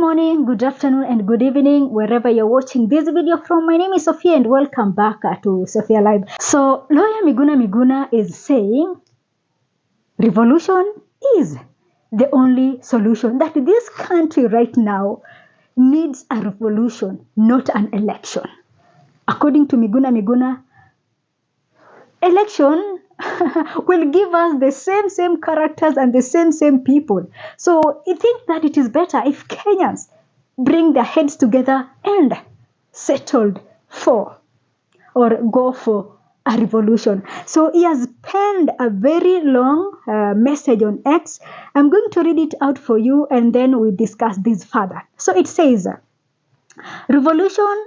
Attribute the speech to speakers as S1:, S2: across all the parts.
S1: morning, good afternoon, and good evening, wherever you're watching this video from. My name is Sophia, and welcome back to Sophia Live. So, lawyer Miguna is saying revolution is the only solution, that this country right now needs a revolution, not an election. According to Miguna, election will give us the same characters and the same people. So I think that it is better if Kenyans bring their heads together and settled for or go for a revolution. So he has penned a very long message on X. I'm going to read it out for you and then we discuss this further. So it says, revolution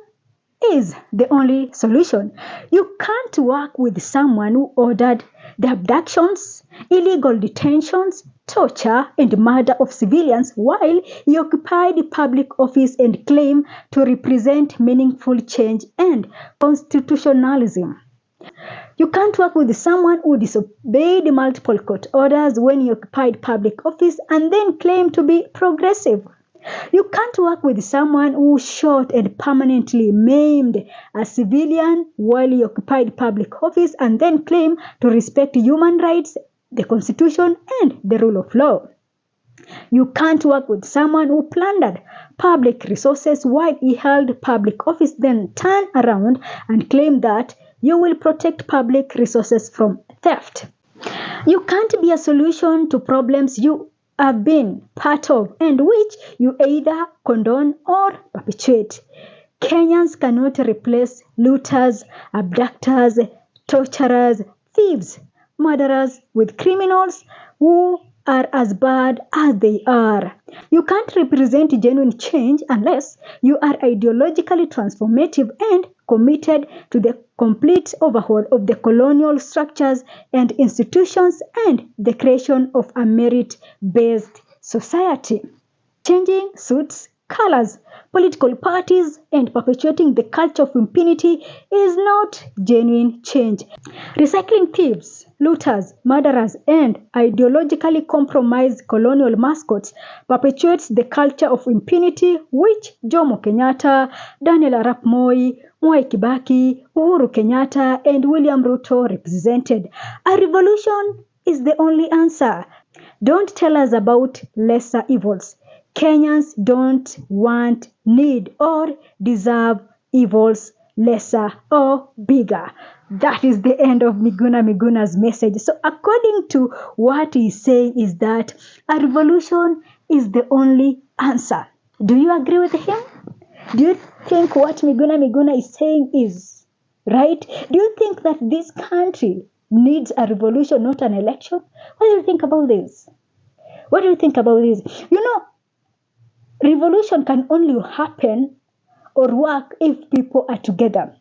S1: is the only solution. You can't work with someone who ordered the abductions, illegal detentions, torture, and murder of civilians while he occupied public office and claimed to represent meaningful change and constitutionalism. You can't work with someone who disobeyed multiple court orders when he occupied public office and then claimed to be progressive. You can't work with someone who shot and permanently maimed a civilian while he occupied public office and then claimed to respect human rights, the Constitution, and the rule of law. You can't work with someone who plundered public resources while he held public office, then turn around and claim that you will protect public resources from theft. You can't be a solution to problems you have been part of and which you either condone or perpetuate. Kenyans cannot replace looters, abductors, torturers, thieves, murderers with criminals who are as bad as they are. You can't represent genuine change unless you are ideologically transformative and committed to the complete overhaul of the colonial structures and institutions and the creation of a merit-based society. Changing suits, colors, political parties, and perpetuating the culture of impunity is not genuine change. Recycling thieves, looters, murderers, and ideologically compromised colonial mascots perpetuates the culture of impunity which Jomo Kenyatta, Daniel Arap Moi, Mwai Kibaki, Uhuru Kenyatta, and William Ruto represented. A revolution is the only answer. Don't tell us about lesser evils. Kenyans don't want, need, or deserve evils lesser or bigger. That is the end of Miguna's message. So according to what he's saying is that a revolution is the only answer. Do you agree with him? Do you think what Miguna is saying is right? Do you think that this country needs a revolution, not an election? What do you think about this? What do you think about this? You know, revolution can only happen or work if people are together.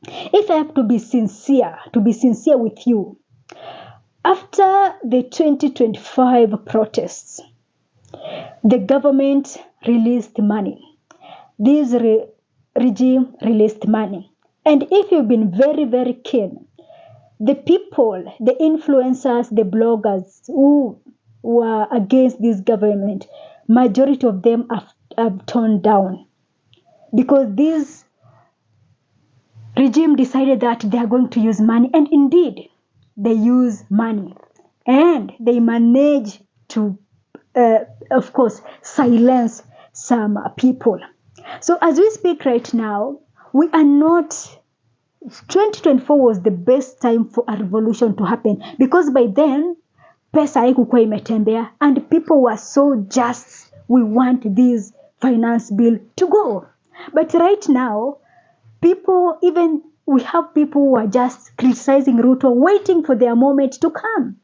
S1: If I have to be sincere with you, after the 2025 protests, the government released money. This regime released money. And if you've been very keen, the people, the influencers, the bloggers who were against this government, majority of them have toned down because this regime decided that they are going to use money, and indeed they use money and they manage to of course silence some people. So as we speak right now, we are not 2024 was the best time for a revolution to happen because by then pesa haikuwa imetembea and people were so just, we want this finance bill to go. But right now, we have people who are just criticizing Ruto, waiting for their moment to come.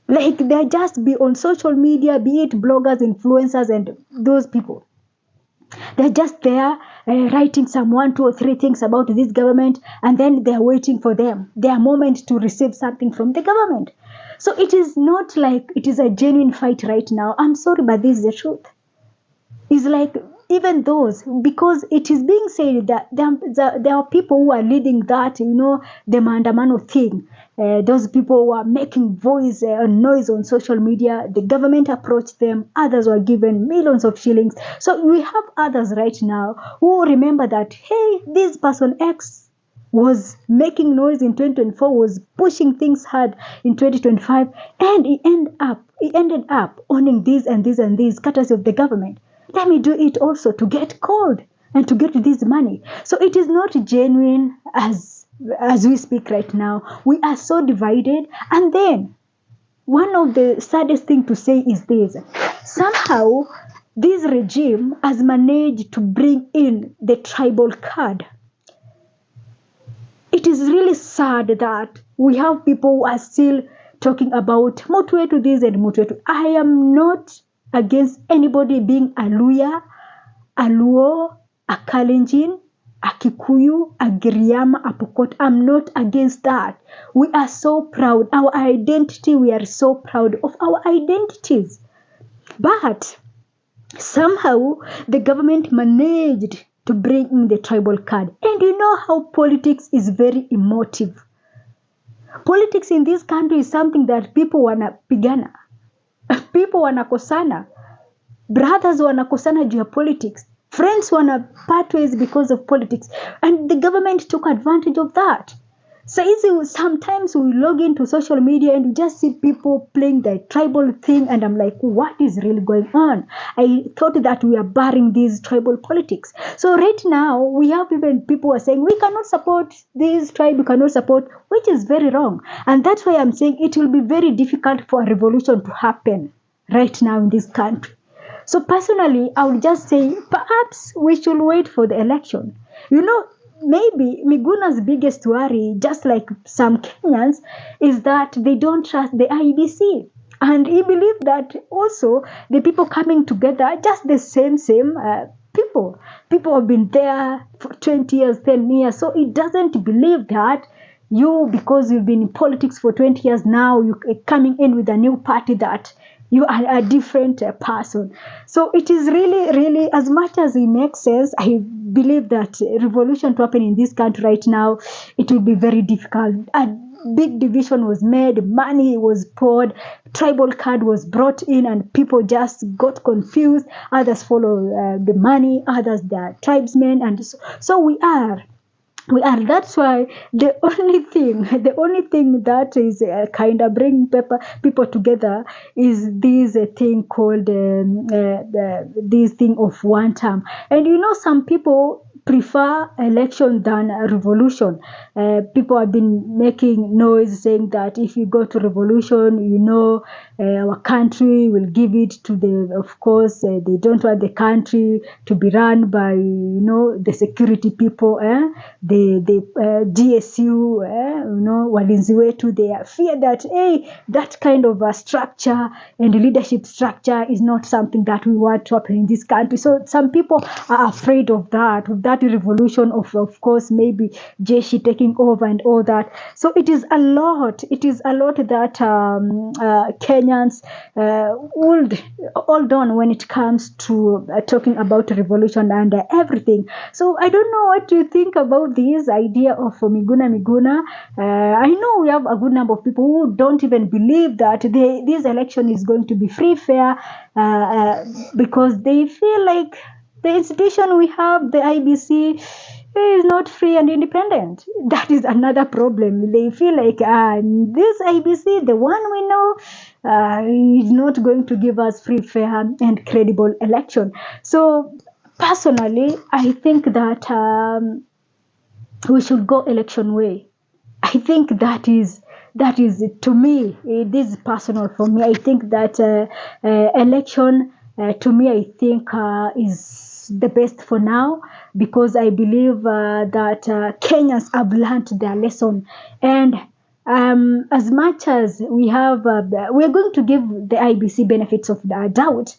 S1: Like they just be on social media, be it bloggers, influencers, and those people. They're just there writing some 1, 2, or 3 things about this government, and then they're waiting for their moment to receive something from the government. So it is not like it is a genuine fight right now. I'm sorry, but this is the truth. It's like even those, because it is being said that there are people who are leading that, the maandamano thing. Those people who are making voice and noise on social media, the government approached them, others were given millions of shillings. So we have others right now who remember that, hey, this person X was making noise in 2024, was pushing things hard in 2025, and he ended up owning this and this and this, courtesy of the government. Let me do it also to get called and to get this money. So it is not genuine as we speak right now. We are so divided. And then one of the saddest thing to say is this: somehow this regime has managed to bring in the tribal card. It is really sad that we have people who are still talking about Mutwe to this and Mutwe to. I am not against anybody being a Luya, a Luo, a Kalenjin, a Kikuyu, a Giriama, a Pokot. I'm not against that. We are so proud. Our identity, we are so proud of our identities. But somehow the government managed to bring in the tribal card. And you know how politics is very emotive. Politics in this country is something that people wanapigana. People wanakosana. Brothers wanakosana juu ya politics. Friends part ways because of politics. And the government took advantage of that. So sometimes we log into social media and we just see people playing the tribal thing, and I'm like, what is really going on? I thought that we are barring these tribal politics. So right now, we have even people who are saying, we cannot support this tribe, we cannot support, which is very wrong. And that's why I'm saying it will be very difficult for a revolution to happen right now in this country. So personally, I would just say, perhaps we should wait for the election. Maybe Miguna's biggest worry, just like some Kenyans, is that they don't trust the IBC. And he believes that also the people coming together, just the same people. People have been there for 20 years, 10 years. So he doesn't believe that because you've been in politics for 20 years now, you're coming in with a new party, that you are a different person. So it is really, really, as much as it makes sense, I believe that revolution to happen in this country right now, it will be very difficult. A big division was made, money was poured, tribal card was brought in, and people just got confused. Others follow the money, others they are tribesmen, and so we are. That's why the only thing that is kind of bringing people together is this thing called this thing of one term. And some people prefer election than a revolution. People have been making noise saying that if you go to revolution, our country will give it to of course, they don't want the country to be run by, the security people, the GSU, walinzi wetu, they fear that, that kind of a structure and leadership structure is not something that we want to happen in this country. So some people are afraid of that revolution of course, maybe Jeshi taking over and all that. So it is a lot that Kenyans would hold on when it comes to talking about revolution and everything. So I don't know what you think about this idea of Miguna. I know we have a good number of people who don't even believe that this election is going to be free, fair, because they feel like the institution we have, the IBC, is not free and independent. That is another problem. They feel like this IBC, the one we know, is not going to give us free, fair, and credible election. So personally, I think that we should go election way. I think that is to me, this is personal for me. I think that election, to me, I think is the best for now, because I believe that Kenyans have learned their lesson, and as much as we have, we're going to give the IBC benefits of the doubt,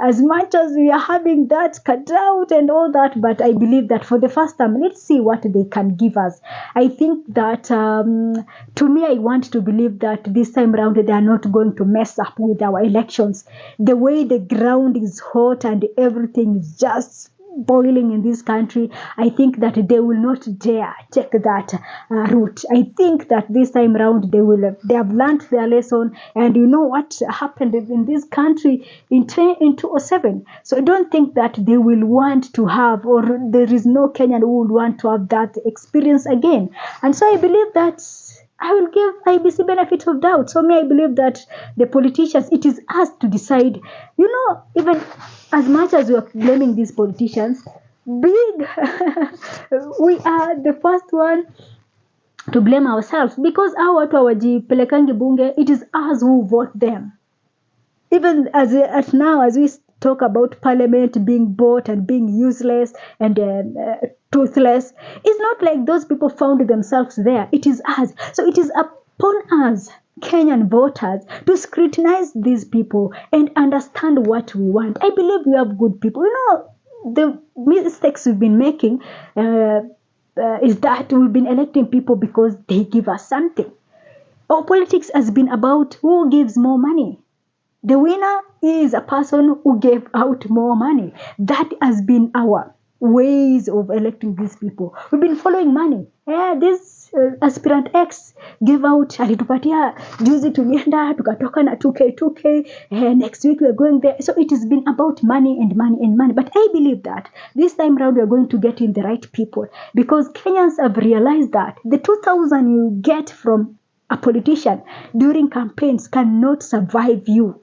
S1: as much as we are having that doubt and all that, but I believe that for the first time, let's see what they can give us. I think that, to me, I want to believe that this time around, they are not going to mess up with our elections. The way the ground is hot and everything is just boiling in this country, I think that they will not dare take that route. I think that this time around they have learned their lesson, and you know what happened in this country in 2007. So I don't think that they will want to have, or there is no Kenyan who would want to have that experience again. And so I believe that I will give IBC benefit of doubt. So I believe that the politicians, it is us to decide. You know, even as much as we are blaming these politicians, big, we are the first one to blame ourselves, because our watu hawajipelekangi bunge. It is us who vote them. Even as now, as we talk about parliament being bought and being useless and toothless, it's not like those people found themselves there. It is us. So it is upon us, Kenyan voters, to scrutinize these people and understand what we want. I believe we have good people. You know, the mistakes we've been making is that we've been electing people because they give us something. Our politics has been about who gives more money. The winner is a person who gave out more money. That has been our ways of electing these people. We've been following money. This aspirant X gave out, alitupatia juzi tulienda tukatoka na 2K. Next week we're going there. So it has been about money and money and money. But I believe that this time around we're going to get in the right people, because Kenyans have realized that the 2,000 you get from a politician during campaigns cannot survive you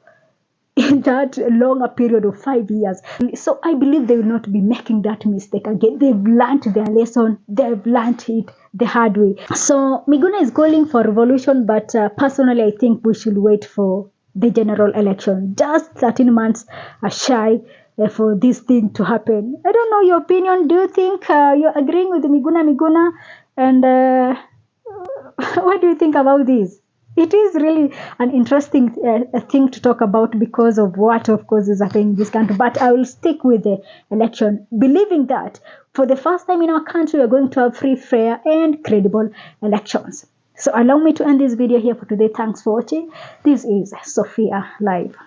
S1: in that longer period of 5 years. So I believe they will not be making that mistake again. They've learned their lesson. They've learned it the hard way. So Miguna is calling for revolution, but personally, I think we should wait for the general election. Just 13 months shy for this thing to happen. I don't know your opinion. Do you think you're agreeing with Miguna? And what do you think about this? It is really an interesting thing to talk about, because of what, of course, is happening in this country. But I will stick with the election, believing that for the first time in our country, we are going to have free, fair, and credible elections. So allow me to end this video here for today. Thanks for watching. This is Sophia Live.